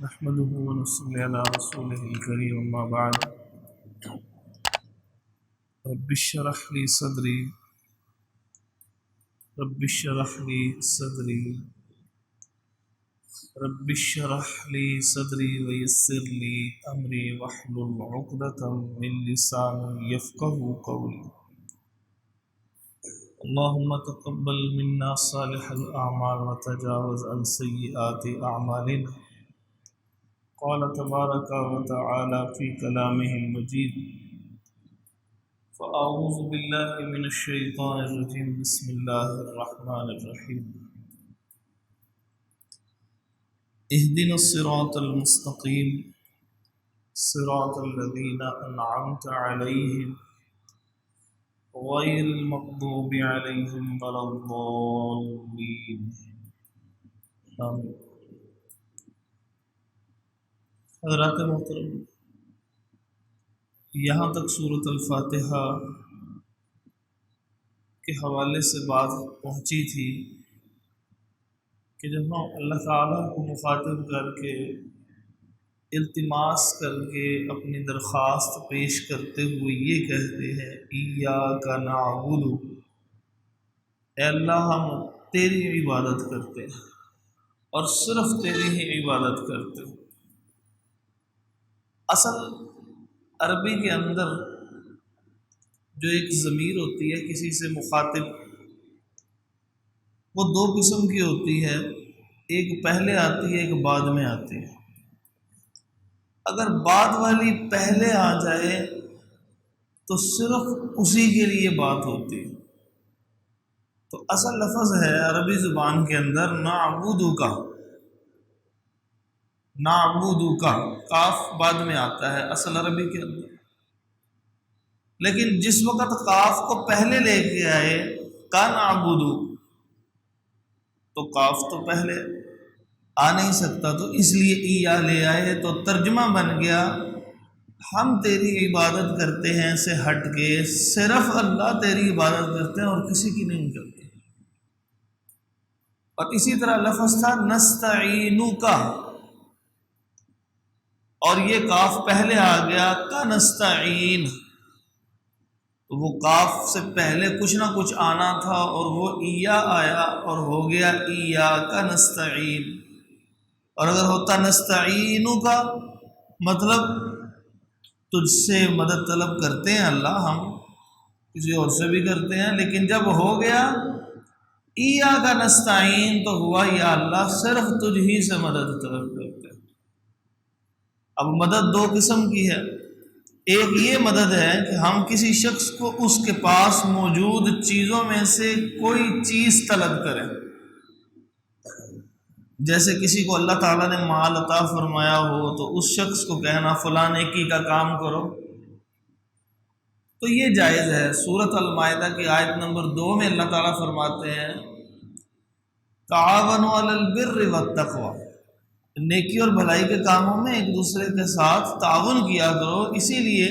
نحمده ونصلي على رسوله الكريم أما بعد رب اشرح لي صدري رب اشرح لي صدري رب اشرح لي صدري ويسر لي أمري واحلل عقدة من لساني يفقهوا قولي اللهم تقبل منا صالح الأعمال وتجاوز عن سيئات أعمالنا. قال تبارك وتعالى في كلامه المجيد: فأعوذ بالله من الشيطان الرجيم بسم الله الرحمن الرحيم اهدنا الصراط المستقيم صراط الذين أنعمت عليهم غير المغضوب عليهم ولا الضالين آمين. حضرات محترم، یہاں تک سورۃ الفاتحہ کے حوالے سے بات پہنچی تھی کہ جب ہم اللہ تعالیٰ کو مخاطب کر کے التماس کر کے اپنی درخواست پیش کرتے ہوئے یہ کہتے ہیں ایاک نعبد، اے اللہ ہم تیری عبادت کرتے ہیں اور صرف تیری ہی عبادت کرتے ہیں. اصل عربی کے اندر جو ایک ضمیر ہوتی ہے کسی سے مخاطب، وہ دو قسم کی ہوتی ہے، ایک پہلے آتی ہے ایک بعد میں آتی ہے. اگر بعد والی پہلے آ جائے تو صرف اسی کے لیے بات ہوتی ہے. تو اصل لفظ ہے عربی زبان کے اندر نعبدو کا، نعبدو کا کاف بعد میں آتا ہے اصل عربی کے اندر. لیکن جس وقت کاف کو پہلے لے کے آئے کا نعبدو، تو کاف تو پہلے آ نہیں سکتا، تو اس لیے ایا لے آئے، تو ترجمہ بن گیا ہم تیری عبادت کرتے ہیں سے ہٹ کے صرف اللہ تیری عبادت کرتے ہیں اور کسی کی نہیں کرتے. اور اسی طرح لفظ تھا نستعینو کا، اور یہ کاف پہلے آ گیا کا نستعین، تو وہ کاف سے پہلے کچھ نہ کچھ آنا تھا اور وہ ایا آیا اور ہو گیا ایاک نستعین. اور اگر ہوتا نستعینو کا مطلب تجھ سے مدد طلب کرتے ہیں اللہ، ہم کسی اور سے بھی کرتے ہیں، لیکن جب ہو گیا ایاک نستعین تو ہوا یا اللہ صرف تجھ ہی سے مدد طلب کرتے ہیں. اب مدد دو قسم کی ہے، ایک یہ مدد ہے کہ ہم کسی شخص کو اس کے پاس موجود چیزوں میں سے کوئی چیز طلب کریں. جیسے کسی کو اللہ تعالیٰ نے مال عطا فرمایا ہو تو اس شخص کو کہنا فلاں نیکی کا کام کرو، تو یہ جائز ہے. سورۃ المائدہ کی آیت نمبر 2 میں اللہ تعالیٰ فرماتے ہیں تعاونوا علی البر والتقوی، نیکی اور بھلائی کے کاموں میں ایک دوسرے کے ساتھ تعاون کیا کرو. اسی لیے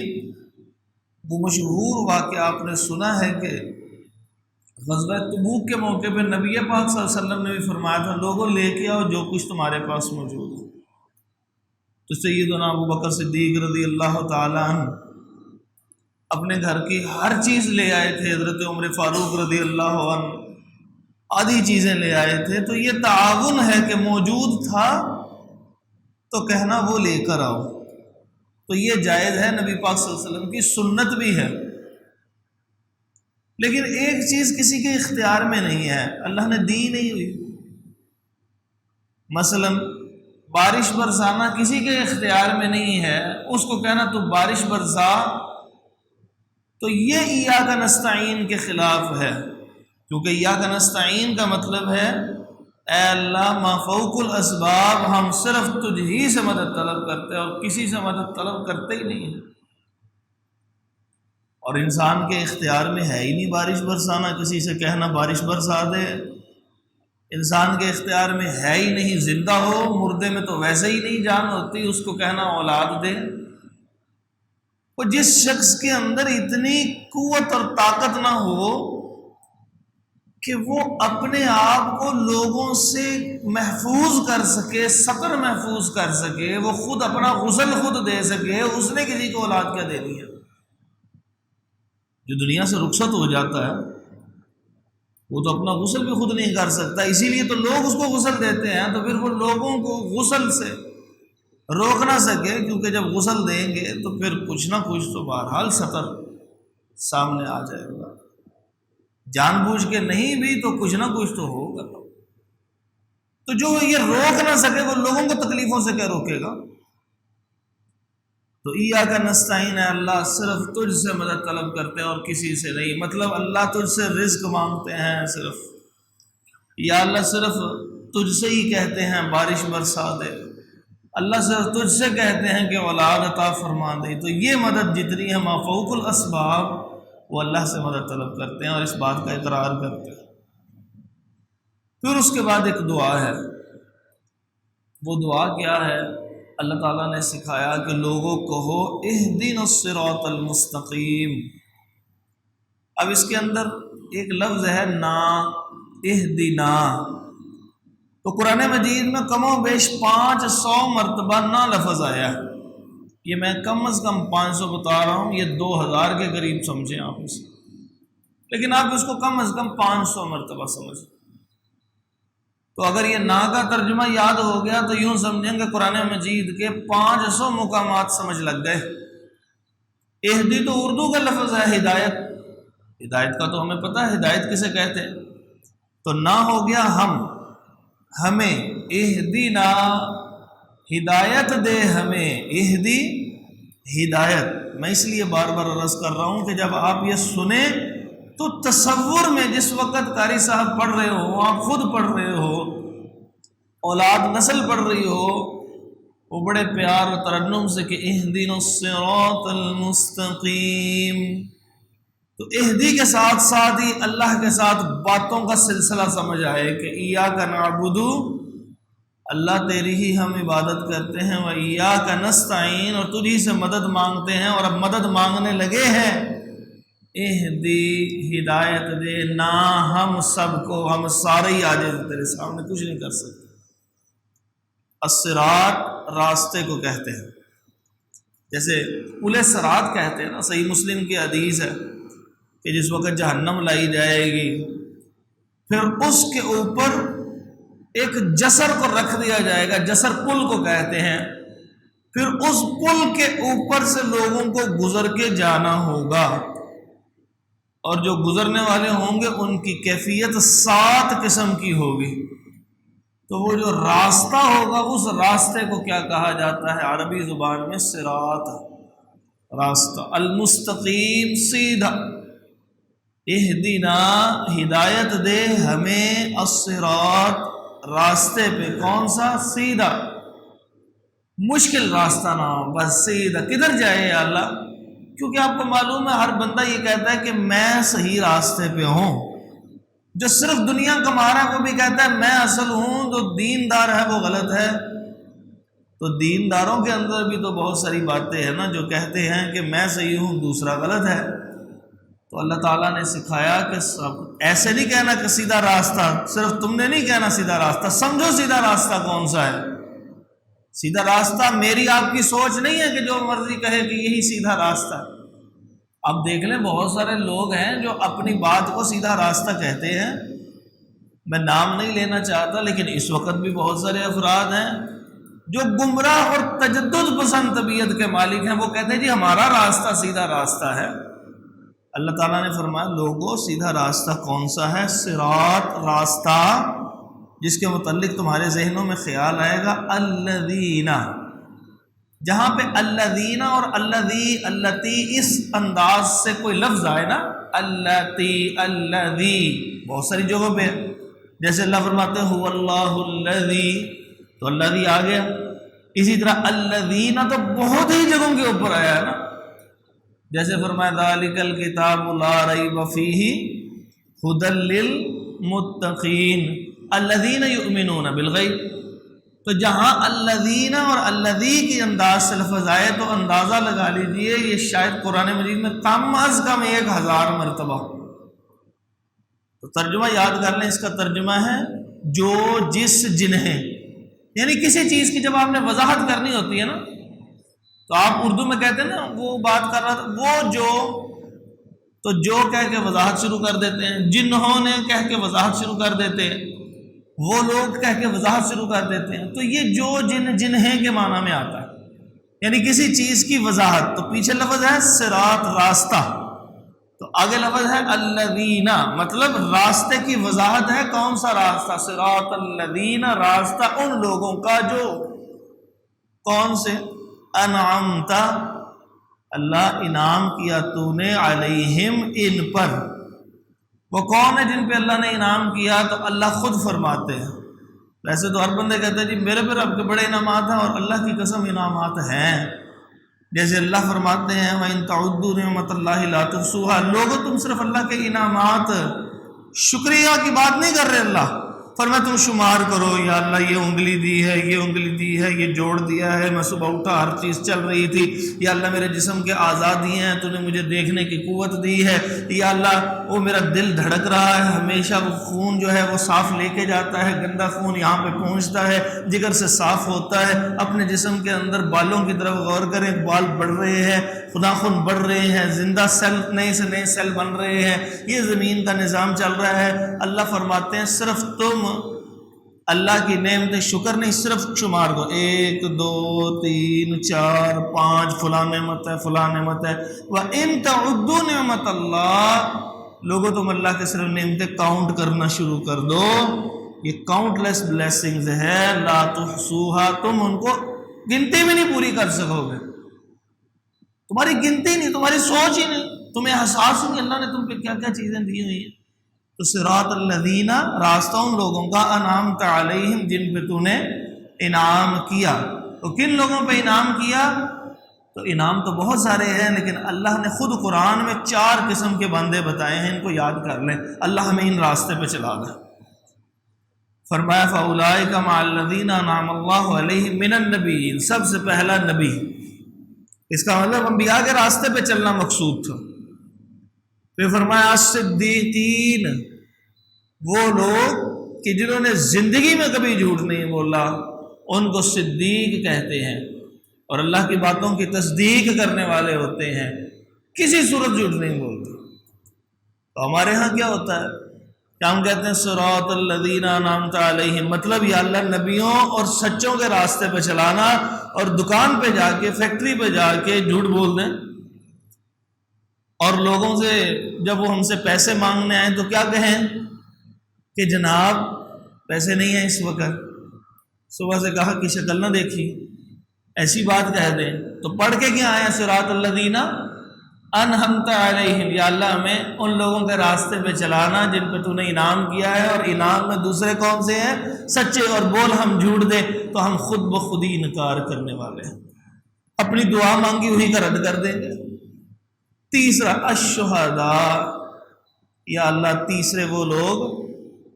وہ مشہور واقعہ آپ نے سنا ہے کہ غزوہ تبوک کے موقع پہ نبی پاک صلی اللہ علیہ وسلم نے بھی فرمایا تھا لوگوں لے کے آؤ جو کچھ تمہارے پاس موجود ہے. تو سیدنا ابو بکر صدیق رضی اللہ تعالیٰ عنہ اپنے گھر کی ہر چیز لے آئے تھے، حضرت عمر فاروق رضی اللہ عنہ آدھی چیزیں لے آئے تھے. تو یہ تعاون ہے کہ موجود تھا تو کہنا وہ لے کر آؤ. تو یہ جائز ہے، نبی پاک صلی اللہ علیہ وسلم کی سنت بھی ہے. لیکن ایک چیز کسی کے اختیار میں نہیں ہے، اللہ نے دی نہیں ہوئی. مثلا بارش برسانا کسی کے اختیار میں نہیں ہے، اس کو کہنا تو بارش برسا، تو یہ ایاک نستعین کے خلاف ہے. کیونکہ ایاک نستعین کا مطلب ہے اے اللہ ما فوق الاسباب، ہم صرف تجھ ہی سے مدد طلب کرتے ہیں اور کسی سے مدد طلب کرتے ہی نہیں ہیں. اور انسان کے اختیار میں ہے ہی نہیں بارش برسانا، کسی سے کہنا بارش برسا دے. انسان کے اختیار میں ہے ہی نہیں، زندہ ہو مردے میں تو ویسے ہی نہیں جان ہوتی، اس کو کہنا اولاد دے. وہ جس شخص کے اندر اتنی قوت اور طاقت نہ ہو کہ وہ اپنے آپ کو لوگوں سے محفوظ کر سکے، سطر محفوظ کر سکے، وہ خود اپنا غسل خود دے سکے، اس نے کسی کو اولاد کیا دینی ہے؟ جو دنیا سے رخصت ہو جاتا ہے وہ تو اپنا غسل بھی خود نہیں کر سکتا، اسی لیے تو لوگ اس کو غسل دیتے ہیں، تو پھر وہ لوگوں کو غسل سے روک نہ سکے، کیونکہ جب غسل دیں گے تو پھر کچھ نہ کچھ تو بہرحال سطر سامنے آ جائے گا، جان بوجھ کے نہیں بھی تو کچھ نہ کچھ تو ہوگا۔ تو جو یہ روک نہ سکے وہ لوگوں کو تکلیفوں سے کیا روکے گا؟ تو ایاک نستعین ہے، اللہ صرف تجھ سے مدد طلب کرتے ہیں اور کسی سے نہیں، مطلب اللہ تجھ سے رزق مانگتے ہیں صرف، یا اللہ صرف تجھ سے ہی کہتے ہیں بارش برسا دے، اللہ صرف تجھ سے کہتے ہیں کہ اولاد عطا فرما دے۔ تو یہ مدد جتنی ہے ما فوق الاسباب، وہ اللہ سے مدد طلب کرتے ہیں اور اس بات کا اقرار کرتے ہیں۔ پھر اس کے بعد ایک دعا ہے، وہ دعا کیا ہے؟ اللہ تعالیٰ نے سکھایا کہ لوگوں کہو اہدنا الصراط المستقیم۔ اب اس کے اندر ایک لفظ ہے نا، اہدنا، تو قرآن مجید میں کم و بیش 500 مرتبہ نا لفظ آیا ہے، یہ میں کم از کم 500 بتا رہا ہوں، یہ 2000 کے قریب سمجھیں آپ اسے، لیکن آپ اس کو کم از کم 500 مرتبہ سمجھیں۔ تو اگر یہ نا کا ترجمہ یاد ہو گیا تو یوں سمجھیں کہ قرآن مجید کے 500 مقامات سمجھ لگ گئے۔ اہدی تو اردو کا لفظ ہے، ہدایت، ہدایت کا تو ہمیں پتہ ہے ہدایت کسے کہتے ہیں، تو نا ہو گیا ہمیں، اہدینا ہدایت دے ہمیں، اہدی ہدایت۔ میں اس لیے بار بار عرض کر رہا ہوں کہ جب آپ یہ سنیں تو تصور میں جس وقت قاری صاحب پڑھ رہے ہو، آپ خود پڑھ رہے ہو، اولاد نسل پڑھ رہی ہو، وہ بڑے پیار و ترنم سے کہ اہدنا الصراط المستقیم، تو اہدی کے ساتھ ساتھ ہی اللہ کے ساتھ باتوں کا سلسلہ سمجھ آئے کہ ایاک نعبد، اللہ تیری ہی ہم عبادت کرتے ہیں، و ایاک نستعین، اور تجھی سے مدد مانگتے ہیں، اور اب مدد مانگنے لگے ہیں، اہدی ہدایت دے، نا ہم سب کو، ہم سارے ہی عاجز تیرے سامنے کچھ نہیں کر سکتے۔ الصراط راستے کو کہتے ہیں، جیسے پل صراط کہتے ہیں نا، صحیح مسلم کی حدیث ہے کہ جس وقت جہنم لائی جائے گی پھر اس کے اوپر ایک جسر کو رکھ دیا جائے گا، جسر پل کو کہتے ہیں، پھر اس پل کے اوپر سے لوگوں کو گزر کے جانا ہوگا، اور جو گزرنے والے ہوں گے ان کی کیفیت 7 قسم کی ہوگی۔ تو وہ جو راستہ ہوگا اس راستے کو کیا کہا جاتا ہے عربی زبان میں؟ صراط، راستہ، المستقیم، سیدھا۔ اہدنا ہدایت دے ہمیں، الصراط راستے پہ، کون سا؟ سیدھا، مشکل راستہ نہ ہو، بس سیدھا۔ کدھر جائے یا اللہ؟ کیونکہ آپ کو معلوم ہے ہر بندہ یہ کہتا ہے کہ میں صحیح راستے پہ ہوں، جو صرف دنیا کما رہا ہے وہ بھی کہتا ہے میں اصل ہوں، جو دیندار ہے وہ غلط ہے۔ تو دینداروں کے اندر بھی تو بہت ساری باتیں ہیں نا، جو کہتے ہیں کہ میں صحیح ہوں دوسرا غلط ہے۔ تو اللہ تعالیٰ نے سکھایا کہ سب ایسے نہیں کہنا کہ سیدھا راستہ، صرف تم نے نہیں کہنا سیدھا راستہ، سمجھو سیدھا راستہ کون سا ہے۔ سیدھا راستہ میری آپ کی سوچ نہیں ہے کہ جو مرضی کہے کہ یہی سیدھا راستہ ہے۔ اب دیکھ لیں بہت سارے لوگ ہیں جو اپنی بات کو سیدھا راستہ کہتے ہیں، میں نام نہیں لینا چاہتا، لیکن اس وقت بھی بہت سارے افراد ہیں جو گمراہ اور تجدد پسند طبیعت کے مالک ہیں، وہ کہتے ہیں جی ہمارا راستہ سیدھا راستہ ہے۔ اللہ تعالیٰ نے فرمایا لوگوں سیدھا راستہ کون سا ہے؟ صراط، راستہ جس کے متعلق تمہارے ذہنوں میں خیال آئے گا الذین، جہاں پہ الذین اور الذی، اللتی اس انداز سے کوئی لفظ آئے نا، اللتی، الذی، بہت ساری جگہوں پہ، جیسے اللہ فرماتے ہیں هو اللہ الذی، تو الذی آ گیا، اسی طرح الذین تو بہت ہی جگہوں کے اوپر آیا ہے نا، جیسے فرمایا ذالک الکتاب لا ریب فیہ ھدی للمتقین الذین یؤمنون بالغیب۔ تو جہاں الذین اور الذی کی انداز سے لفظ آئے تو اندازہ لگا لیجئے یہ شاید قرآن مجید میں کم از کم 1000 مرتبہ۔ تو ترجمہ یاد کر لیں، اس کا ترجمہ ہے جو جس جنہیں، یعنی کسی چیز کی جب آپ نے وضاحت کرنی ہوتی ہے نا، تو آپ اردو میں کہتے ہیں نا وہ بات کر رہا تھا، وہ جو، تو جو کہہ کے وضاحت شروع کر دیتے ہیں، جنہوں نے کہہ کے وضاحت شروع کر دیتے ہیں، وہ لوگ کہہ کے وضاحت شروع کر دیتے ہیں۔ تو یہ جو جن جنہیں کے معنی میں آتا ہے، یعنی کسی چیز کی وضاحت۔ تو پیچھے لفظ ہے صراط، راستہ، تو آگے لفظ ہے الذین، مطلب راستے کی وضاحت ہے۔ کون سا راستہ؟ صراط الذین، راستہ ان لوگوں کا جو، کون سے؟ انعمت، اللہ انعام کیا تو نے، علیہم، ان پر۔ وہ کون ہے جن پہ اللہ نے انعام کیا؟ تو اللہ خود فرماتے ہیں۔ ویسے تو ہر بندے کہتے ہیں جی میرے پہ رب کے بڑے انعامات ہیں، اور اللہ کی قسم انعامات ہیں۔ جیسے اللہ فرماتے ہیں وَإِن تَعُدُّوا نِعْمَتَ اللَّهِ لَا تُحْصُوهَا، لوگوں تم صرف اللہ کے انعامات، شکریہ کی بات نہیں کر رہے اللہ، فرمایا تم شمار کرو، یا اللہ یہ انگلی دی ہے، یہ انگلی دی ہے، یہ جوڑ دیا ہے، میں صبح اٹھا ہر چیز چل رہی تھی، یا اللہ میرے جسم کے اعضاء دیے ہیں، تو نے مجھے دیکھنے کی قوت دی ہے، یا اللہ وہ میرا دل دھڑک رہا ہے ہمیشہ، وہ خون جو ہے وہ صاف لے کے جاتا ہے، گندا خون یہاں پہ پہنچتا ہے، جگر سے صاف ہوتا ہے۔ اپنے جسم کے اندر بالوں کی طرف غور کریں، بال بڑھ رہے ہیں، ناخن بڑھ رہے ہیں، زندہ سیل، نئے سے نئے سیل بن رہے ہیں، یہ زمین کا نظام چل رہا ہے۔ اللہ فرماتے ہیں صرف تم اللہ کی نعمت شکر نہیں، صرف شمار دو، 1 2 3 4 5، فلاں نعمت ہے، فلاں نعمت ہے۔ وَإِن تَعُدُّوا نِعْمَتَ اللَّهِ، لوگوں تم اللہ کے صرف نعمتیں کاؤنٹ کرنا شروع کر دو، یہ کاؤنٹ لیس بلیسنگز ہے، لا تحصوها، تم ان کو گنتی بھی نہیں پوری کر سکو گے، تمہاری گنتی نہیں، تمہاری سوچ ہی نہیں، تمہیں احساس ہی نہیں اللہ نے تم پہ کیا کیا چیزیں دی ہوئی ہیں۔ تو صراط الذین، راستہ ان لوگوں کا، انعمت علیہم، جن پہ تو نے انعام کیا۔ تو کن لوگوں پہ انعام کیا؟ تو انعام تو بہت سارے ہیں، لیکن اللہ نے خود قرآن میں 4 قسم کے بندے بتائے ہیں، ان کو یاد کر لیں، اللہ ہمیں ان راستے پہ چلا دے۔ فرمایا فَأُولَٰئِکَ مَعَ الَّذِينَ أَنْعَمَ اللَّهُ عَلَيْهِم مِّنَ النَّبِيِّينَ، سب سے پہلا نبی، اس کا مطلب انبیاء کے راستے پہ چلنا مقصود تھا۔ پھر فرمایا الصدیقین، وہ لوگ کہ جنہوں نے زندگی میں کبھی جھوٹ نہیں بولا، ان کو صدیق کہتے ہیں، اور اللہ کی باتوں کی تصدیق کرنے والے ہوتے ہیں، کسی صورت جھوٹ نہیں بولتے۔ تو ہمارے ہاں کیا ہوتا ہے کہ ہم کہتے ہیں صراط الذین انعمت علیہم، مطلب یا اللہ نبیوں اور سچوں کے راستے پہ چلانا، اور دکان پہ جا کے، فیکٹری پہ جا کے جھوٹ بول دیں، اور لوگوں سے جب وہ ہم سے پیسے مانگنے آئیں تو کیا کہیں کہ جناب پیسے نہیں ہیں اس وقت، صبح سے کہا کہ شکل نہ دیکھی، ایسی بات کہہ دیں۔ تو پڑھ کے کیا آیا صراط الذین انعمت علیہم، یا اللہ ہمیں ان لوگوں کے راستے پہ چلانا جن پہ تو نے انعام کیا ہے، اور انعام میں دوسرے کون سے ہیں؟ سچے، اور بول ہم جھوٹ دیں تو ہم خود بخود ہی انکار کرنے والے ہیں، اپنی دعا مانگی ہوئی کا رد کر دیں گے۔ تیسرا الشہداء، یا اللہ تیسرے وہ لوگ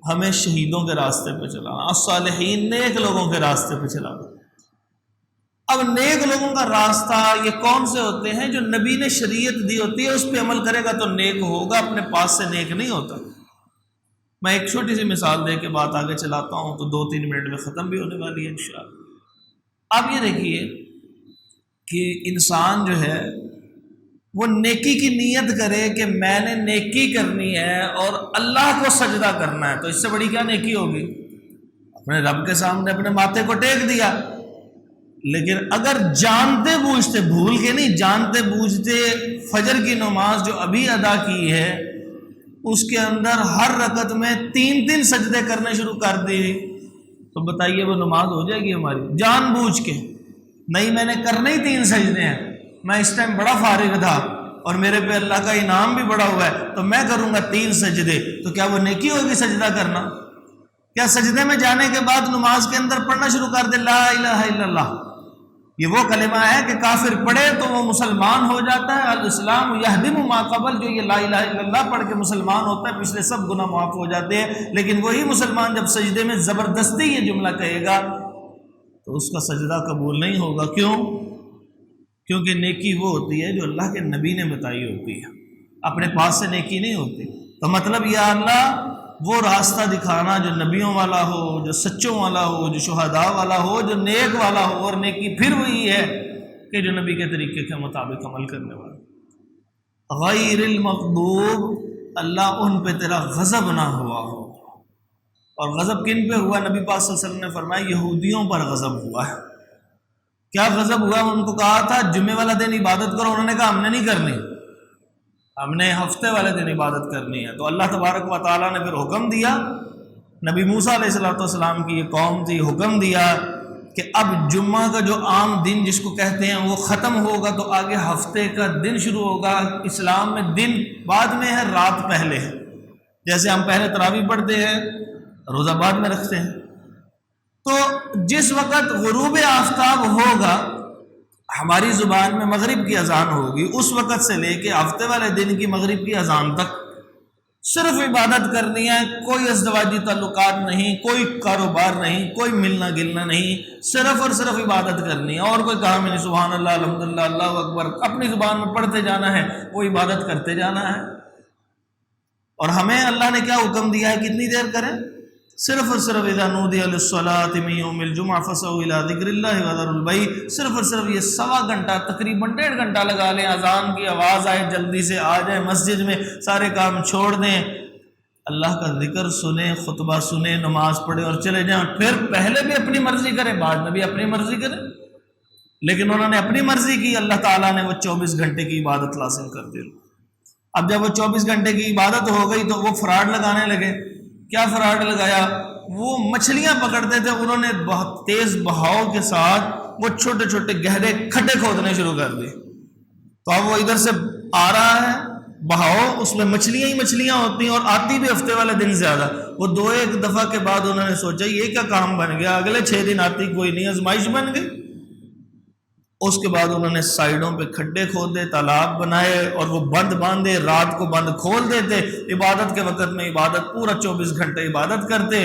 ہمیں شہیدوں کے راستے پہ چلانا، الصالحین، نیک لوگوں کے راستے پہ چلانا۔ اب نیک لوگوں کا راستہ یہ کون سے ہوتے ہیں؟ جو نبی نے شریعت دی ہوتی ہے اس پہ عمل کرے گا تو نیک ہوگا، اپنے پاس سے نیک نہیں ہوتا۔ میں ایک چھوٹی سی مثال دے کے بات آگے چلاتا ہوں، تو 2-3 منٹ میں ختم بھی ہونے والی ہے انشاءاللہ۔ اب یہ دیکھیے کہ انسان جو ہے وہ نیکی کی نیت کرے کہ میں نے نیکی کرنی ہے اور اللہ کو سجدہ کرنا ہے، تو اس سے بڑی کیا نیکی ہوگی؟ اپنے رب کے سامنے اپنے ماتھے کو ٹیک دیا۔ لیکن اگر جانتے بوجھتے، بھول کے نہیں، جانتے بوجھتے فجر کی نماز جو ابھی ادا کی ہے اس کے اندر ہر رکعت میں 3 سجدے کرنے شروع کر دی، تو بتائیے وہ نماز ہو جائے گی ہماری؟ جان بوجھ کے نہیں، میں نے کرنے ہی 3 سجدے ہیں، میں اس ٹائم بڑا فارغ تھا اور میرے پہ اللہ کا انعام بھی بڑا ہوا ہے تو میں کروں گا 3 سجدے، تو کیا وہ نیکی ہوگی سجدہ کرنا؟ کیا سجدے میں جانے کے بعد نماز کے اندر پڑھنا شروع کر دے لا الہ الا اللہ؟ یہ وہ کلمہ ہے کہ کافر پڑھے تو وہ مسلمان ہو جاتا ہے، الاسلام یہدم ما قبل، جو یہ لا الہ الا اللہ پڑھ کے مسلمان ہوتا ہے پچھلے سب گناہ معاف ہو جاتے ہیں۔ لیکن وہی مسلمان جب سجدے میں زبردستی یہ جملہ کہے گا تو اس کا سجدہ قبول نہیں ہوگا۔ کیوں؟ کیونکہ نیکی وہ ہوتی ہے جو اللہ کے نبی نے بتائی ہوتی ہے، اپنے پاس سے نیکی نہیں ہوتی۔ تو مطلب یا اللہ وہ راستہ دکھانا جو نبیوں والا ہو، جو سچوں والا ہو، جو شہداء والا ہو، جو نیک والا ہو، اور نیکی پھر وہی ہے کہ جو نبی کے طریقے کے مطابق عمل کرنے والا۔ غیر المغضوب، اللہ ان پہ تیرا غضب نہ ہوا ہو۔ اور غضب کن پہ ہوا؟ نبی پاک صلی اللہ علیہ وسلم نے فرمایا یہودیوں پر غضب ہوا ہے۔ کیا غضب ہوا؟ ان کو کہا تھا جمعے والا دن عبادت کرو، انہوں نے کہا ہم نے نہیں کرنی، ہم نے ہفتے والے دن عبادت کرنی ہے۔ تو اللہ تبارک و تعالیٰ نے پھر حکم دیا، نبی موسیٰ علیہ السلام کی یہ قوم تھی، حکم دیا کہ اب جمعہ کا جو عام دن جس کو کہتے ہیں وہ ختم ہوگا، تو آگے ہفتے کا دن شروع ہوگا۔ اسلام میں دن بعد میں ہے، رات پہلے ہے۔ جیسے ہم پہلے تراویح پڑھتے ہیں، روزہ بعد میں رکھتے ہیں۔ تو جس وقت غروب آفتاب ہوگا، ہماری زبان میں مغرب کی اذان ہوگی، اس وقت سے لے کے ہفتے والے دن کی مغرب کی اذان تک صرف عبادت کرنی ہے، کوئی ازدواجی تعلقات نہیں، کوئی کاروبار نہیں، کوئی ملنا گلنا نہیں، صرف اور صرف عبادت کرنی ہے۔ اور کوئی کام نہیں، سبحان اللہ، الحمدللہ، اللہ اکبر، اپنی زبان میں پڑھتے جانا ہے، وہ عبادت کرتے جانا ہے۔ اور ہمیں اللہ نے کیا حکم دیا ہے؟ کتنی دیر کریں؟ صرف اور صرف اذا نودی للصلاۃ من یوم الجمعہ فاسعوا الی ذکر اللہ وذروا البیع، صرف اور صرف یہ سوا گھنٹہ، تقریباً 1.5 گھنٹہ لگا لیں، اذان کی آواز آئے جلدی سے آ جائیں مسجد میں، سارے کام چھوڑ دیں، اللہ کا ذکر سنیں، خطبہ سنیں، نماز پڑھیں اور چلے جائیں۔ پھر پہلے بھی اپنی مرضی کریں، بعد میں بھی اپنی مرضی کریں، لیکن انہوں نے اپنی مرضی کی، اللہ تعالیٰ نے وہ 24 گھنٹے کی عبادت لازم کر دی۔ اب جب وہ 24 گھنٹے کی عبادت ہو گئی تو وہ فراڈ لگانے لگے۔ کیا فراڈ لگایا؟ وہ مچھلیاں پکڑتے تھے، انہوں نے بہت تیز بہاؤ کے ساتھ وہ چھوٹے چھوٹے گہرے کھڈے کھودنے شروع کر دیے۔ تو اب وہ ادھر سے آ رہا ہے بہاؤ، اس میں مچھلیاں ہی مچھلیاں ہوتی ہیں، اور آتی بھی ہفتے والے دن زیادہ۔ وہ 2-1 دفعہ کے بعد انہوں نے سوچا یہ کیا کام بن گیا، اگلے 6 دن آتی کوئی نہیں، آزمائش بن گئی۔ اس کے بعد انہوں نے سائڈوں پہ کھڈے کھودے، تالاب بنائے، اور وہ بند باندھے، رات کو بند کھول دیتے، عبادت کے وقت میں عبادت، پورا 24 گھنٹے عبادت کرتے۔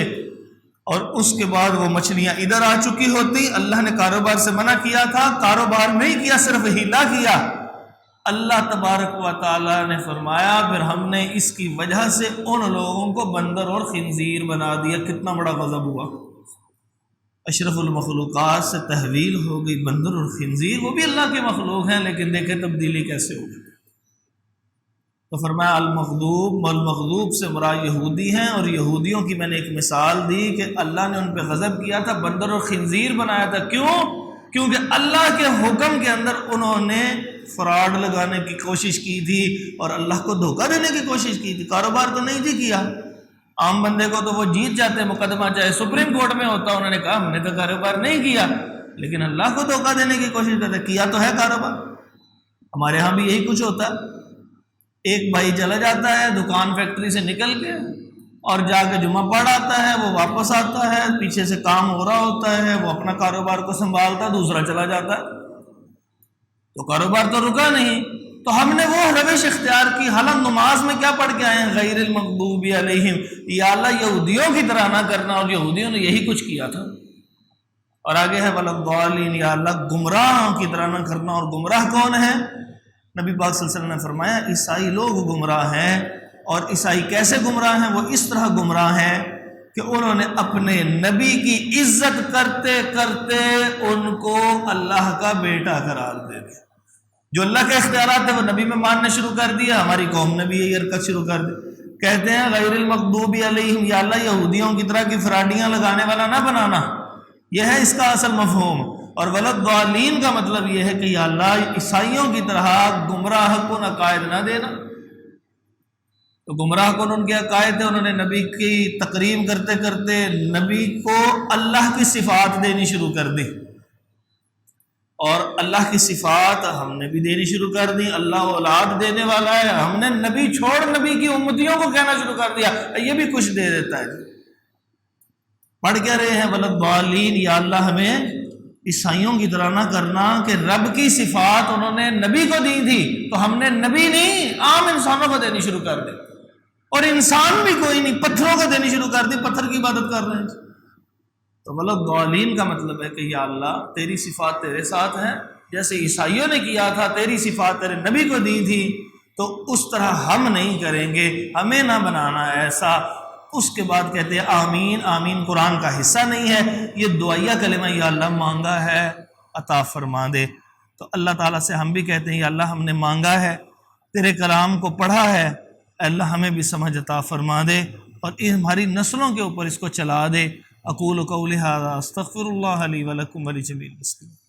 اور اس کے بعد وہ مچھلیاں ادھر آ چکی ہوتی۔ اللہ نے کاروبار سے منع کیا تھا، کاروبار نہیں کیا، صرف ہیلا کیا۔ اللہ تبارک و تعالیٰ نے فرمایا پھر ہم نے اس کی وجہ سے ان لوگوں کو بندر اور خنزیر بنا دیا۔ کتنا بڑا غضب ہوا، اشرف المخلوقات سے تحویل ہو گئی بندر اور خنزیر۔ وہ بھی اللہ کے مخلوق ہیں، لیکن دیکھیں تبدیلی کیسے ہوگی۔ تو فرمایا المغضوب، والمغضوب سے مراد یہودی ہیں، اور یہودیوں کی میں نے ایک مثال دی کہ اللہ نے ان پہ غضب کیا تھا، بندر اور خنزیر بنایا تھا۔ کیوں؟ کیونکہ اللہ کے حکم کے اندر انہوں نے فراڈ لگانے کی کوشش کی تھی اور اللہ کو دھوکہ دینے کی کوشش کی تھی۔ کاروبار تو نہیں تھی کیا، عام بندے کو تو وہ جیت جاتے، مقدمہ چاہے سپریم کورٹ میں ہوتا، انہوں نے کہا ہم نے تو کاروبار نہیں کیا، لیکن اللہ کو دھوکہ دینے کی کوشش کرتے، کیا تو ہے کاروبار۔ ہمارے ہاں بھی یہی کچھ ہوتا ہے، ایک بھائی چلا جاتا ہے دکان فیکٹری سے نکل کے اور جا کے جمعہ پڑھ آتا ہے، وہ واپس آتا ہے، پیچھے سے کام ہو رہا ہوتا ہے، وہ اپنا کاروبار کو سنبھالتا ہے، دوسرا چلا جاتا ہے، تو کاروبار تو رکا نہیں۔ تو ہم نے وہ روش اختیار کی، حالانکہ نماز میں کیا پڑھ کے آئے ہیں؟ غیر المغضوب علیہم، یا اللہ یہودیوں کی طرح نہ کرنا، اور یہودیوں نے یہی کچھ کیا تھا۔ اور آگے ہے وَلَضَّالِّينَ، یا اللہ گمراہوں کی طرح نہ کرنا۔ اور گمراہ کون ہے؟ نبی پاک صلی اللہ علیہ وسلم نے فرمایا عیسائی لوگ گمراہ ہیں۔ اور عیسائی کیسے گمراہ ہیں؟ وہ اس طرح گمراہ ہیں کہ انہوں نے اپنے نبی کی عزت کرتے کرتے ان کو اللہ کا بیٹا قرار دے دیا۔ جو اللہ کے اختیارات ہیں وہ نبی میں ماننا شروع کر دیا۔ ہماری قوم نے بھی یہی حرکت شروع کر دی، کہتے ہیں غیر المغضوب علیہم، یا اللہ یہودیوں کی طرح کی فراڈیاں لگانے والا نہ بنانا، یہ ہے اس کا اصل مفہوم۔ اور ولضالین کا مطلب یہ ہے کہ یا اللہ عیسائیوں کی طرح گمراہ کن عقائد نہ دینا۔ تو گمراہ کن ان کے عقائد تھے، انہوں نے نبی کی تقریم کرتے کرتے نبی کو اللہ کی صفات دینی شروع کر دی، اور اللہ کی صفات ہم نے بھی دینی شروع کر دی۔ اللہ اولاد دینے والا ہے، ہم نے نبی چھوڑ نبی کی امتیوں کو کہنا شروع کر دیا، یہ بھی کچھ دے دیتا ہے۔ پڑھ کیا رہے ہیں ولضالین، یا اللہ ہمیں عیسائیوں کی طرح نہ کرنا کہ رب کی صفات انہوں نے نبی کو دی تھی، تو ہم نے نبی نہیں عام انسانوں کو دینی شروع کر دی، اور انسان بھی کوئی نہیں، پتھروں کو دینی شروع کر دی، پتھر کی عبادت کر رہے ہیں۔ تو ولضالین کا مطلب ہے کہ یا اللہ تیری صفات تیرے ساتھ ہیں، جیسے عیسائیوں نے کیا تھا، تیری صفات تیرے نبی کو دی تھی، تو اس طرح ہم نہیں کریں گے، ہمیں نہ بنانا ایسا۔ اس کے بعد کہتے ہیں آمین۔ آمین قرآن کا حصہ نہیں ہے، یہ دعائیہ کلمہ یا اللہ مانگا ہے عطا فرما دے۔ تو اللہ تعالیٰ سے ہم بھی کہتے ہیں یا اللہ ہم نے مانگا ہے، تیرے کلام کو پڑھا ہے، اللہ ہمیں بھی سمجھ عطا فرما دے اور ہماری نسلوں کے اوپر اس کو چلا دے۔ اقول قولی ھذا استغفر اللہ لی ولکم ولجمیع المسلمین۔